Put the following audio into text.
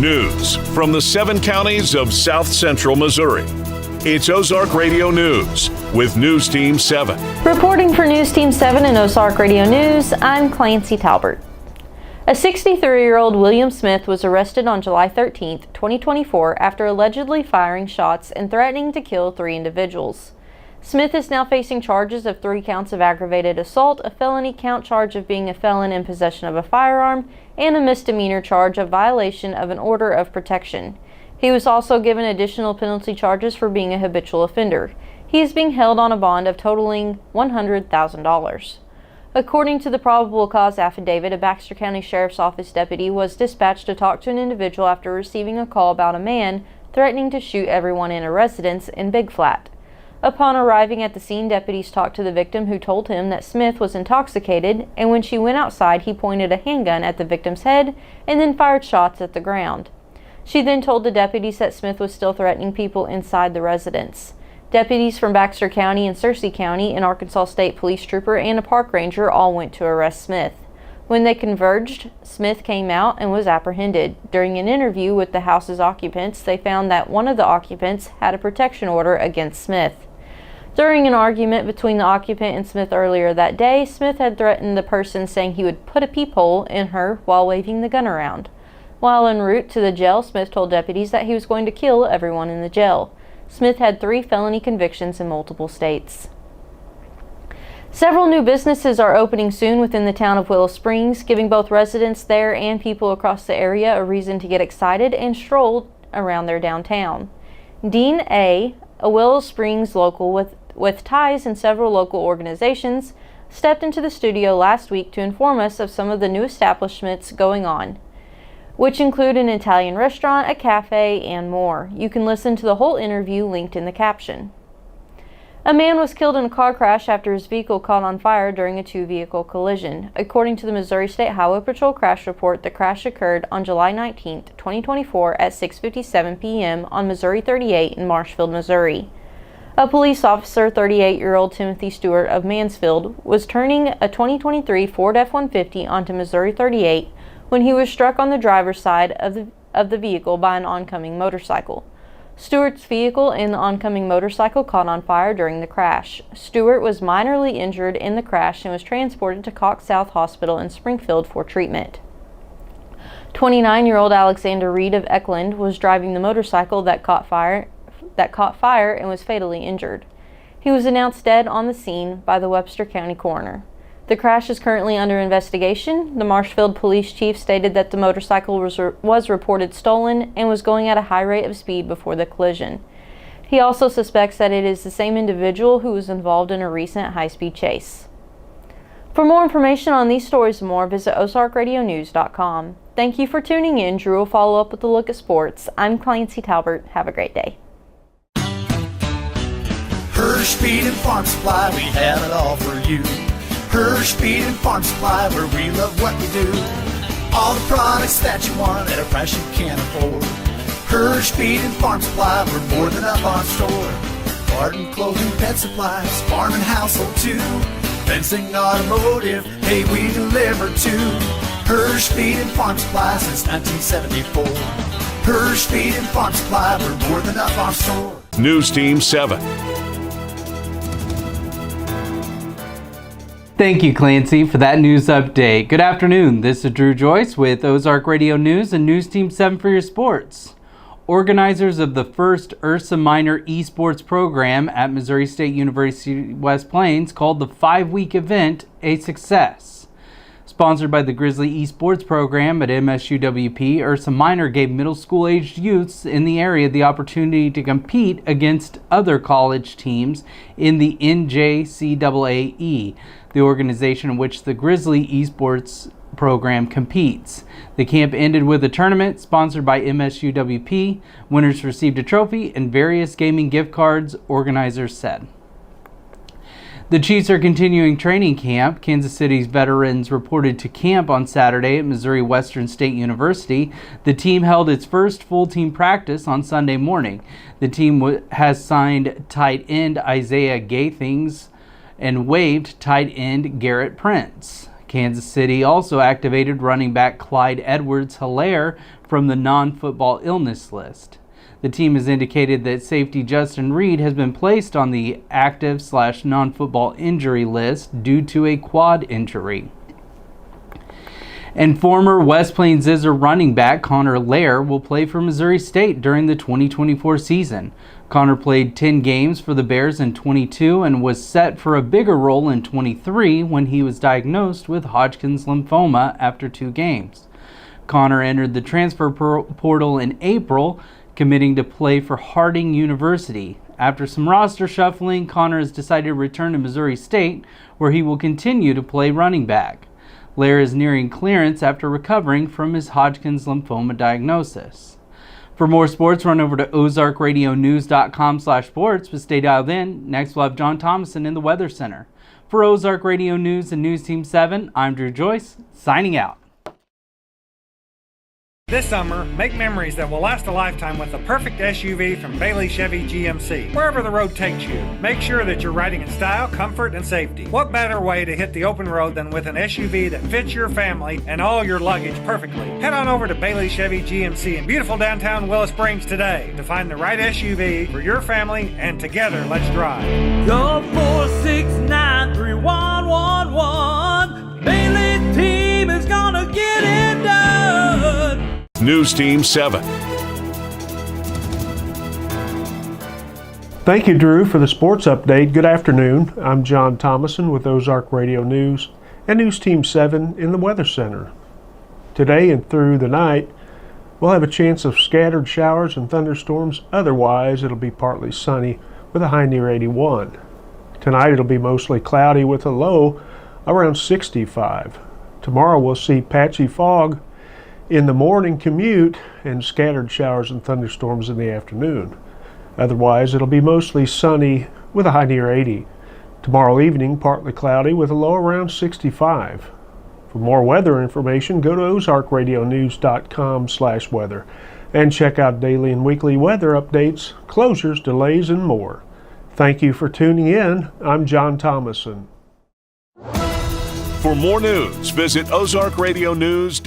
News from the 7 counties of South Central Missouri. It's Ozark Radio News with News Team 7. Reporting for News Team 7 and Ozark Radio News, I'm Clancy Talbert. A 63-year-old William Smith was arrested on July 13, 2024 after allegedly firing shots and threatening to kill 3 individuals. Smith is now facing charges of 3 counts of aggravated assault, a felony count charge of being a felon in possession of a firearm, and a misdemeanor charge of violation of an order of protection. He was also given additional penalty charges for being a habitual offender. He is being held on a bond of totaling $100,000. According to the probable cause affidavit, a Baxter County Sheriff's Office deputy was dispatched to talk to an individual after receiving a call about a man threatening to shoot everyone in a residence in Big Flat. Upon arriving at the scene, deputies talked to the victim, who told him that Smith was intoxicated, and when she went outside, he pointed a handgun at the victim's head and then fired shots at the ground. She then told the deputies that Smith was still threatening people inside the residence. Deputies from Baxter County and Searcy County, an Arkansas State Police trooper, and a park ranger all went to arrest Smith. When they converged, Smith came out and was apprehended. During an interview with the house's occupants, they found that one of the occupants had a protection order against Smith. During an argument between the occupant and Smith earlier that day, Smith had threatened the person, saying he would put a peephole in her while waving the gun around. While en route to the jail, Smith told deputies that he was going to kill everyone in the jail. Smith had 3 felony convictions in multiple states. Several new businesses are opening soon within the town of Willow Springs, giving both residents there and people across the area a reason to get excited and stroll around their downtown. Dean A., a Willow Springs local with ties in several local organizations, stepped into the studio last week to inform us of some of the new establishments going on, which include an Italian restaurant, a cafe, and more. You can listen to the whole interview linked in the caption. A man was killed in a car crash after his vehicle caught on fire during a 2-vehicle collision. According to the Missouri State Highway Patrol crash report, the crash occurred on July 19, 2024 at 6:57 p.m. on Missouri 38 in Marshfield, Missouri. A police officer, 38-year-old Timothy Stewart of Mansfield, was turning a 2023 Ford F-150 onto Missouri 38 when he was struck on the driver's side of the vehicle by an oncoming motorcycle. Stewart's vehicle and the oncoming motorcycle caught on fire during the crash. Stewart was minorly injured in the crash and was transported to Cox South Hospital in Springfield for treatment. 29-year-old Alexander Reed of Eckland was driving the motorcycle that caught fire and was fatally injured. He was announced dead on the scene by the Webster County coroner. The crash is currently under investigation. The Marshfield police chief stated that the motorcycle was reported stolen and was going at a high rate of speed before the collision. He also suspects that it is the same individual who was involved in a recent high-speed chase. For more information on these stories and more, visit ozarkradionews.com. Thank you for tuning in. Drew will follow up with a look at sports. I'm Clancy Talbert. Have a great day. Hirsch Feed and Farm Supply, we have it all for you. Hirsch Feed and Farm Supply, where we love what we do. All the products that you want at a price you can't afford. Hirsch Feed and Farm Supply, we're more than a farm store. Garden, clothing, pet supplies, farm and household too. Fencing, automotive, hey, we deliver too. Hirsch Feed and Farm Supply since 1974. Hirsch Feed and Farm Supply, we're more than a farm store. News Team 7. Thank you, Clancy, for that news update. Good afternoon. This is Drew Joyce with Ozark Radio News and News Team 7 for your sports. Organizers of the first Ursa Minor esports program at Missouri State University West Plains called the 5-week event a success. Sponsored by the Grizzly Esports program at MSU WP, Ursa Minor gave middle school-aged youths in the area the opportunity to compete against other college teams in the NJCAA, the organization in which the Grizzly Esports program competes. The camp ended with a tournament sponsored by MSU WP. Winners received a trophy and various gaming gift cards, organizers said. The Chiefs are continuing training camp. Kansas City's veterans reported to camp on Saturday at Missouri Western State University. The team held its first full team practice on Sunday morning. The team has signed tight end Isaiah Gathings and waived tight end Garrett Prince. Kansas City also activated running back Clyde Edwards-Helaire from the non-football illness list. The team has indicated that safety Justin Reed has been placed on the active/non-football injury list due to a quad injury. And former West Plains Zizzer running back Connor Lair will play for Missouri State during the 2024 season. Connor played 10 games for the Bears in 22 and was set for a bigger role in 23 when he was diagnosed with Hodgkin's lymphoma after 2 games. Connor entered the transfer portal in April, committing to play for Harding University. After some roster shuffling, Connor has decided to return to Missouri State, where he will continue to play running back. Lair is nearing clearance after recovering from his Hodgkin's lymphoma diagnosis. For more sports, run over to ozarkradionews.com/sports, but stay dialed in. Next, we'll have John Thomason in the Weather Center. For Ozark Radio News and News Team 7, I'm Drew Joyce, signing out. This summer, make memories that will last a lifetime with the perfect SUV from Bailey Chevy GMC. Wherever the road takes you, make sure that you're riding in style, comfort, and safety. What better way to hit the open road than with an SUV that fits your family and all your luggage perfectly? Head on over to Bailey Chevy GMC in beautiful downtown Willow Springs today to find the right SUV for your family, and together, let's drive. Go 4693111. Bailey team is gonna get it done. News Team 7. Thank you, Drew, for the sports update. Good afternoon. I'm John Thomason with Ozark Radio News and News Team 7 in the Weather Center. Today and through the night, we'll have a chance of scattered showers and thunderstorms. Otherwise, it'll be partly sunny with a high near 81. Tonight, it'll be mostly cloudy with a low around 65. Tomorrow, we'll see patchy fog in the morning commute and scattered showers and thunderstorms in the afternoon. Otherwise, it'll be mostly sunny with a high near 80. Tomorrow evening, partly cloudy with a low around 65. For more weather information, go to ozarkradionews.com/weather and check out daily and weekly weather updates, closures, delays, and more. Thank you for tuning in. I'm John Thomason. For more news, visit ozarkradionews.com.